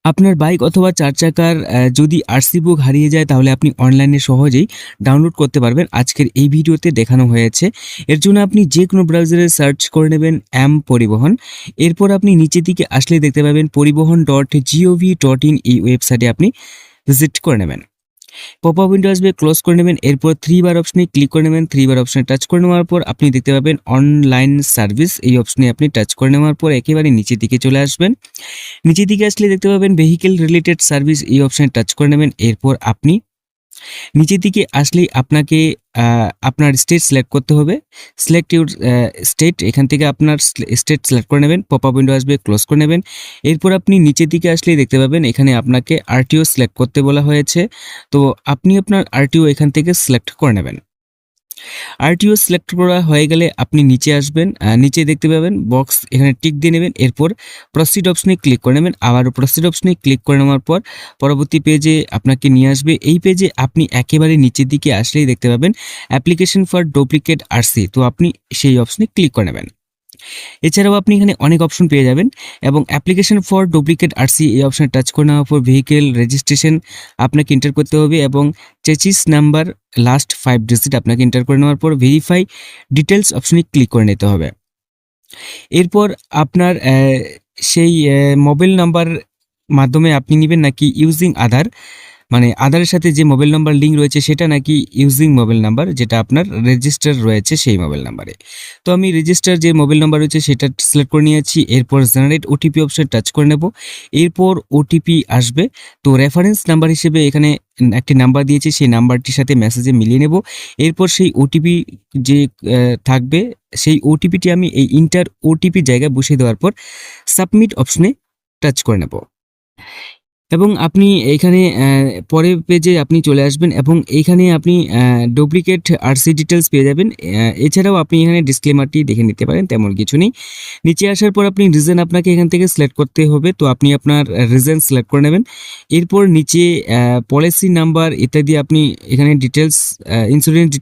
আপনার বাইক অথবা ৪ চাকার যদি আরসি বুক হারিয়ে যায় তাহলে আপনি অনলাইনে সহজেই ডাউনলোড করতে পারবেন। আজকের এই ভিডিওতে দেখানো হয়েছে। এর জন্য আপনি যেকোনো ব্রাউজারে সার্চ করে নেবেন পরিবহন। এরপর আপনি নিচের দিকে আসলেই দেখতে পাবেন পরিবহন.gov.in এই ওয়েবসাইটে আপনি ভিজিট করে নেবেন। পপআপ উইন্ডো আসবে, ক্লোজ করে নেবেন। এরপর 3 বার অপশনে ক্লিক করে নেবেন। 3 বার অপশনে টাচ করে নেওয়ার পর আপনি দেখতে পাবেন অনলাইন সার্ভিস, এই অপশনে আপনি টাচ করে নেওয়ার পর একেবারে নিচের দিকে চলে আসবেন। নিচের দিকে আসলে দেখতে পাবেন ভেহিকেল রিলেটেড সার্ভিস, এই অপশনে টাচ করে নেবেন। এরপর আপনি নিচের দিকে আসলেই আপনাকে আপনার স্টেট সিলেক্ট করতে হবে। সিলেক্ট ইউর স্টেট, এখান থেকে আপনার স্টেট সিলেক্ট করে নেবেন। পপআপ উইন্ডো আসবে, ক্লোজ করে নেবেন। এরপর আপনি নিচের দিকে আসলেই দেখতে পাবেন এখানে আপনাকে আরটিও সিলেক্ট করতে বলা হয়েছে। তো আপনি আপনার আরটিও এখান থেকে সিলেক্ট করে নেবেন। আরটিও সিলেক্ট করা হয়ে গেলে আপনি নিচে আসবেন, নিচে দেখতে পাবেন বক্স, এখানে টিক দিয়ে নেবেন। এরপর প্রসিড অপশনে ক্লিক করে নেবেন। আবারও প্রসিড অপশনে ক্লিক করে নেওয়ার পর পরবর্তী পেজে আপনাকে নিয়ে আসবে। এই পেজে আপনি একেবারে নিচের দিকে আসলেই দেখতে পাবেন অ্যাপ্লিকেশন ফর ডুপ্লিকেট আরসি, তো আপনি সেই অপশনে ক্লিক করে নেবেন। এছাড়াও আপনি এখানে অনেক অপশন পেয়ে যাবেন এবং অ্যাপ্লিকেশন ফর ডুপ্লিকেট আরসি এই অপশনে টাচ করে নেওয়ার পর ভেহিকেল রেজিস্ট্রেশন আপনাকে এন্টার করতে হবে এবং চেসিস নাম্বার লাস্ট 5 ডিজিট আপনাকে এন্টার করে নেওয়ার পর ভেরিফাই ডিটেলস অপশনে ক্লিক করে নিতে হবে। এরপর আপনার সেই মোবাইল নাম্বার মাধ্যমে আপনি নেবেন নাকি ইউজিং আধার, মানে আধারের সাথে যে মোবাইল নাম্বার লিঙ্ক রয়েছে সেটা, নাকি ইউজিং মোবাইল নাম্বার যেটা আপনার রেজিস্টার রয়েছে সেই মোবাইল নাম্বারে। তো আমি রেজিস্টার যে মোবাইল নাম্বার রয়েছে সেটা সিলেক্ট করে নিয়েছি। এরপর জেনারেট ওটিপি অপশন টাচ করে নেব। এরপর ওটিপি আসবে, তো রেফারেন্স নাম্বার হিসেবে এখানে একটি নাম্বার দিয়েছি, সেই নাম্বারটির সাথে মেসেজে মিলিয়ে নেব। এরপর সেই ওটিপি যে থাকবে সেই ওটিপিটি আমি এই ইন্টার ওটিপি জায়গায় বসিয়ে দেওয়ার পর সাবমিট অপশনে টাচ করে নেব এবং আপনি এইখানে পরের পেজে আপনি চলে আসবেন এবং এইখানে আপনি ডুপ্লিকেট আরসি ডিটেলস পেয়ে যাবেন। এছাড়াও আপনি এখানে ডিসক্লেমারটি দেখে নিতে পারেন, তেমন কিছু নেই। নিচে আসার পর আপনি রিজন আপনাকে এখান থেকে সিলেক্ট করতে হবে, তো আপনি আপনার রিজন সিলেক্ট করে নেবেন। এরপর নিচে পলিসি নাম্বার ইত্যাদি আপনি এখানে ডিটেলস, ইন্স্যুরেন্স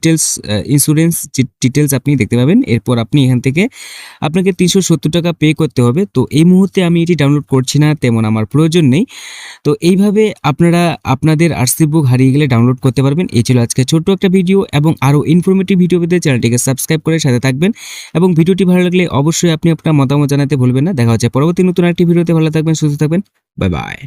ডিটেলস আপনি দেখতে পাবেন। এরপর আপনি এখান থেকে আপনাকে 370 টাকা পে করতে হবে। তো এই মুহূর্তে আমি এটি ডাউনলোড করছি না, তেমন আমার প্রয়োজন নেই। তো এইভাবে আপনারা আপনাদের আরসি বুক হারিয়ে গেলে ডাউনলোড করতে পারবেন। এই ছিল আজকে ছোট্ট একটা ভিডিও, এবং আরও ইনফরমেটিভ ভিডিও পেতে চ্যানেলটিকে সাবস্ক্রাইব করে সাথে থাকবেন এবং ভিডিওটি ভালো লাগলে অবশ্যই আপনি আপনার মতামত জানাতে ভুলবেন না। দেখা হচ্ছে পরবর্তী নতুন একটি ভিডিওতে। ভালো থাকবেন, সুস্থ থাকবেন, বাই বাই।